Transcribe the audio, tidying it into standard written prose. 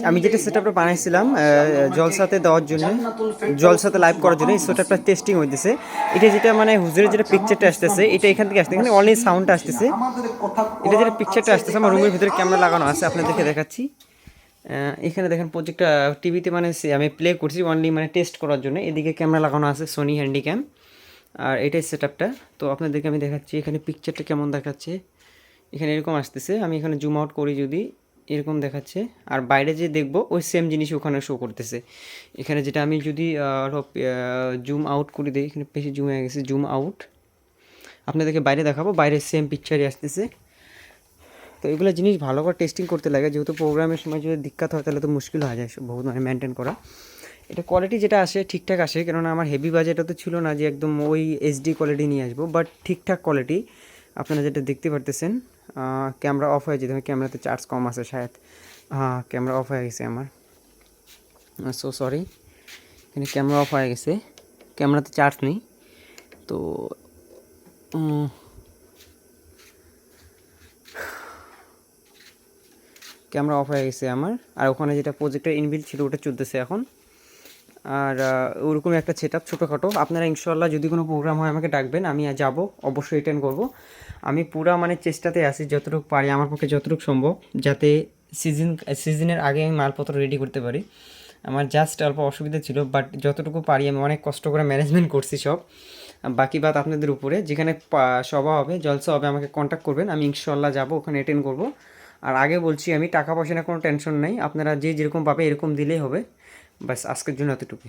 আমি যেটা সেটআপটা বানাইছিলাম জলসাতে দেওয়ার জন্য, জলসাতে লাইভ করার জন্য এই সেটআপটা টেস্টিং হইতেছে। এটা যেটা মানে হুজুরের যেটা পিকচারটা আসতেছে এটা এখান থেকে আসছে, এখানে অনলি সাউন্ডটা আসতেছে। এটা যেটা পিকচারটা আসতেছে আমার রুমের ভিতরে ক্যামেরা লাগানো আছে, আপনাদেরকে দেখাচ্ছি। এখানে দেখেন প্রজেক্টটা টিভিতে মানে আমি প্লে করছি অনলি মানে টেস্ট করার জন্য। এদিকে ক্যামেরা লাগানো আছে সোনি হ্যান্ডিক্যাম, আর এটাই সেটআপটা। তো আপনাদেরকে আমি দেখাচ্ছি এখানে পিকচারটা কেমন দেখাচ্ছে। এখানে এরকম আসতেছে, আমি এখানে জুম আউট করি যদি এরকম দেখাচ্ছে, আর বাইরে যে দেখবো ওই সেম জিনিস ওখানে শো করতেছে। এখানে যেটা আমি যদি আরও জুম আউট করে দিই, এখানে বেশি জুম হয়ে গেছে, জুম আউট আপনাদেরকে বাইরে দেখাবো, বাইরে সেম পিকচারই আসতেছে। তো এগুলো জিনিস ভালো করে টেস্টিং করতে লাগে, যেহেতু প্রোগ্রামের সময় যদি দিক্কত হয় তাহলে তো মুশকিল হয়ে যায় বহুত মানে মেনটেন করা। এটা কোয়ালিটি যেটা আসে ঠিকঠাক আসে, কেননা আমার হেভি বাজেটও তো ছিল না যে একদম ওই এইচডি কোয়ালিটি নিয়ে আসবো, বাট ঠিকঠাক কোয়ালিটি আপনারা যেটা দেখতে পারতেছেন। ক্যামেরা অফ হয়ে যেতে, ক্যামেরাতে চার্জ কম আছে শায়দ। হ্যাঁ, ক্যামেরা অফ হয়ে গেছে আমার, সো সরি। এখানে ক্যামেরা অফ হয়ে গেছে, ক্যামেরাতে চার্জ নেই। তো ক্যামেরা অফ হয়ে গেছে আমার, আর ওখানে যেটা প্রজেক্টের ইনবিল্ট ছিল ওটা চলতেছে এখন। আর ওরকম একটা সেটআপ ছোটোখাটো। আপনারা ইনশাল্লাহ যদি কোনো প্রোগ্রাম হয় আমাকে ডাকবেন, আমি যাব, অবশ্যই অ্যাটেন্ড করব। আমি পুরা মানে চেষ্টাতে আছি যতটুকু পারি, আমার পক্ষে যতটুকু সম্ভব, যাতে সিজনের আগে আমি মালপত্র রেডি করতে পারি। আমার জাস্ট অল্প অসুবিধা ছিল, বাট যতটুকু পারি আমি অনেক কষ্ট করে ম্যানেজমেন্ট করছি সব। বাকি বাদ আপনাদের উপরে। যেখানে সভা হবে, জলসা হবে, আমাকে কন্ট্যাক্ট করবেন, আমি ইনশাল্লাহ যাব, ওখানে অ্যাটেন্ড করব। আর আগে বলছি আমি, টাকা পয়সা না কোনো টেনশন নেই, আপনারা যে যেরকম পাবে এরকম দিলেই হবে। বাস আজকের জন্য এতটুকু।